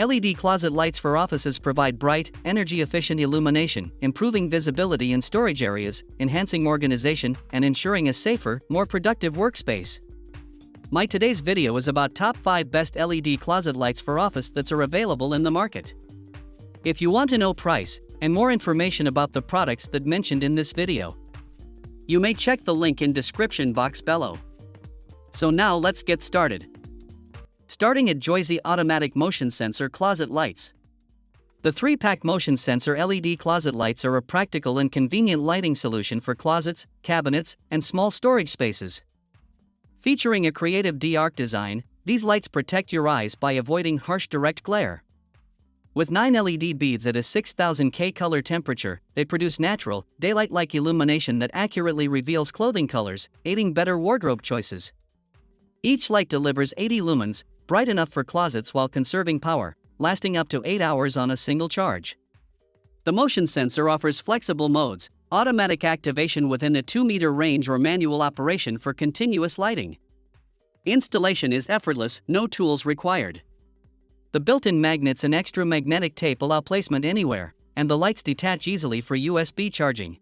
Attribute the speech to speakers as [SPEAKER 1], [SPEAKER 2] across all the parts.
[SPEAKER 1] LED closet lights for offices provide bright, energy-efficient illumination, improving visibility in storage areas, enhancing organization, and ensuring a safer, more productive workspace. My today's video is about top 5 best LED closet lights for office that are available in the market. If you want to know price and more information about the products that mentioned in this video, you may check the link in description box below. So now let's get started. Starting at Joyzy Automatic Motion Sensor Closet Lights. The 3-pack motion sensor LED closet lights are a practical and convenient lighting solution for closets, cabinets, and small storage spaces. Featuring a creative D-arc design, these lights protect your eyes by avoiding harsh direct glare. With 9 LED beads at a 6000 K color temperature, they produce natural, daylight-like illumination that accurately reveals clothing colors, aiding better wardrobe choices. Each light delivers 80 lumens, bright enough for closets while conserving power, lasting up to 8 hours on a single charge. The motion sensor offers flexible modes, automatic activation within a 2-meter range or manual operation for continuous lighting. Installation is effortless, no tools required. The built-in magnets and extra magnetic tape allow placement anywhere, and the lights detach easily for USB charging.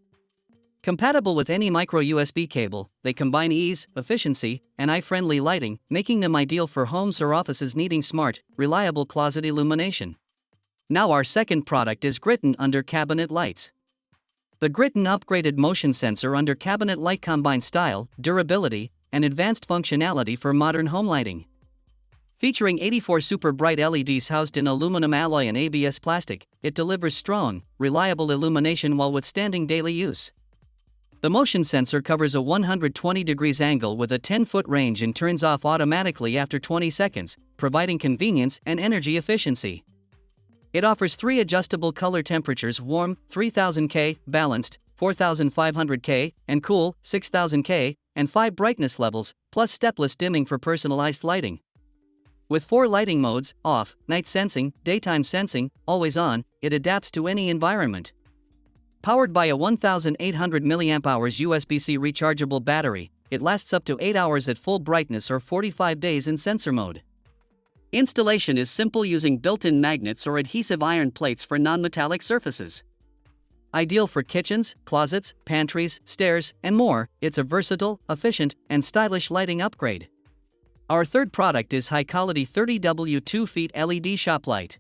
[SPEAKER 1] Compatible with any micro USB cable, they combine ease, efficiency, and eye-friendly lighting, making them ideal for homes or offices needing smart, reliable closet illumination. Now our second product is Gritin Under Cabinet Lights. The Gritin upgraded motion sensor under cabinet light combines style, durability, and advanced functionality for modern home lighting. Featuring 84 super bright LEDs housed in aluminum alloy and ABS plastic, it delivers strong, reliable illumination while withstanding daily use. The motion sensor covers a 120 degrees angle with a 10-foot range and turns off automatically after 20 seconds, providing convenience and energy efficiency. It offers 3 adjustable color temperatures: warm, 3000 K, balanced, 4500 K, and cool, 6000 K, and 5 brightness levels, plus stepless dimming for personalized lighting. With 4 lighting modes: off, night sensing, daytime sensing, always on, it adapts to any environment. Powered by a 1800 mAh USB-C rechargeable battery, it lasts up to 8 hours at full brightness or 45 days in sensor mode. Installation is simple using built-in magnets or adhesive iron plates for non-metallic surfaces. Ideal for kitchens, closets, pantries, stairs, and more, it's a versatile, efficient, and stylish lighting upgrade. Our third product is Hykolity 30W 2-feet LED shop light.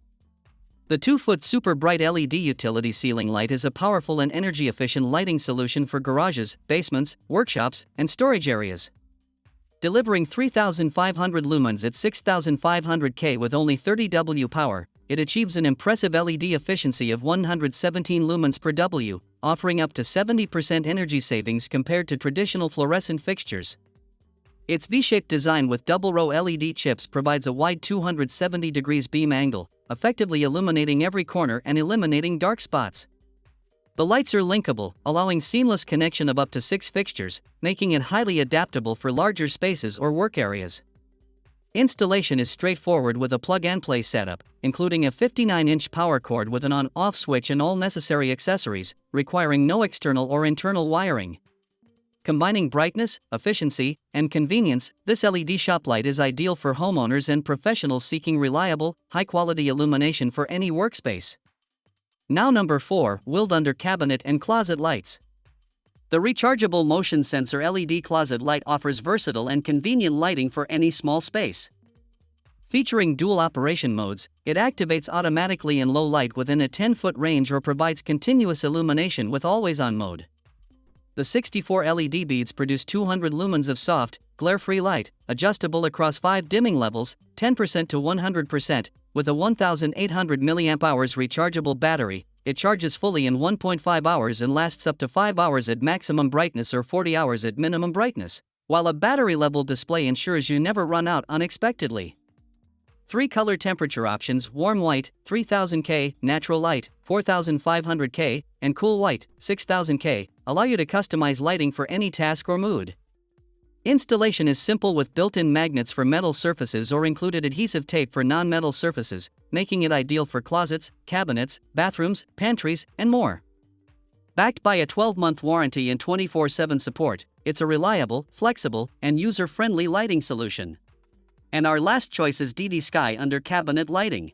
[SPEAKER 1] The 2-foot super bright LED utility ceiling light is a powerful and energy-efficient lighting solution for garages, basements, workshops, and storage areas. Delivering 3,500 lumens at 6,500 K with only 30 W power, it achieves an impressive LED efficiency of 117 lumens per W, offering up to 70% energy savings compared to traditional fluorescent fixtures. Its V-shaped design with double-row LED chips provides a wide 270 degrees beam angle, effectively illuminating every corner and eliminating dark spots. The lights are linkable, allowing seamless connection of up to 6 fixtures, making it highly adaptable for larger spaces or work areas. Installation is straightforward with a plug-and-play setup, including a 59-inch power cord with an on-off switch and all necessary accessories, requiring no external or internal wiring. Combining brightness, efficiency, and convenience, this LED shop light is ideal for homeowners and professionals seeking reliable, high-quality illumination for any workspace. Now number 4, Gritin Under Cabinet and Closet Lights. The rechargeable motion sensor LED closet light offers versatile and convenient lighting for any small space. Featuring dual operation modes, it activates automatically in low light within a 10-foot range or provides continuous illumination with always-on mode. The 64 LED beads produce 200 lumens of soft, glare-free light, adjustable across 5 dimming levels, 10% to 100%, with a 1800 mAh rechargeable battery. It charges fully in 1.5 hours and lasts up to 5 hours at maximum brightness or 40 hours at minimum brightness, while a battery level display ensures you never run out unexpectedly. 3 color temperature options: warm white, 3000 K, natural light, 4500 K, and cool white, 6000 K, allow you to customize lighting for any task or mood. Installation is simple with built-in magnets for metal surfaces or included adhesive tape for non-metal surfaces, making it ideal for closets, cabinets, bathrooms, pantries, and more. Backed by a 12-month warranty and 24/7 support, it's a reliable, flexible, and user-friendly lighting solution. And our last choice is Didi Sky Under Cabinet Lighting.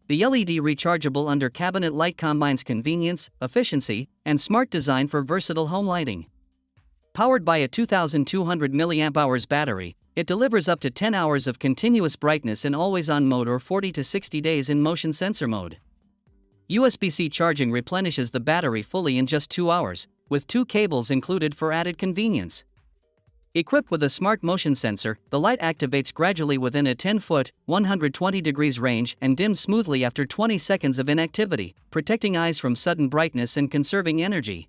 [SPEAKER 1] The LED Rechargeable Under Cabinet Light combines convenience, efficiency, and smart design for versatile home lighting. Powered by a 2200 mAh battery, it delivers up to 10 hours of continuous brightness in always-on mode or 40 to 60 days in motion sensor mode. USB-C charging replenishes the battery fully in just 2 hours, with 2 cables included for added convenience. Equipped with a smart motion sensor, the light activates gradually within a 10-foot, 120 degrees range and dims smoothly after 20 seconds of inactivity, protecting eyes from sudden brightness and conserving energy.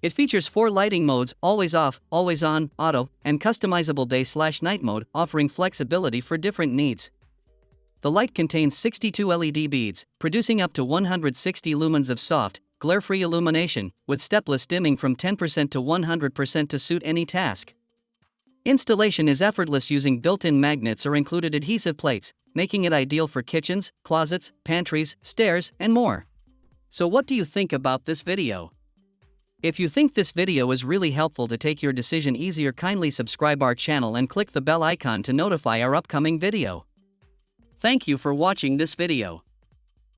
[SPEAKER 1] It features 4 lighting modes: always off, always on, auto, and customizable day/night mode, offering flexibility for different needs. The light contains 62 LED beads, producing up to 160 lumens of soft, glare-free illumination, with stepless dimming from 10% to 100% to suit any task. Installation is effortless using built-in magnets or included adhesive plates, making it ideal for kitchens, closets, pantries, stairs, and more. So what do you think about this video? If you think this video is really helpful to take your decision easier, kindly subscribe our channel and click the bell icon to notify our upcoming video. Thank you for watching this video.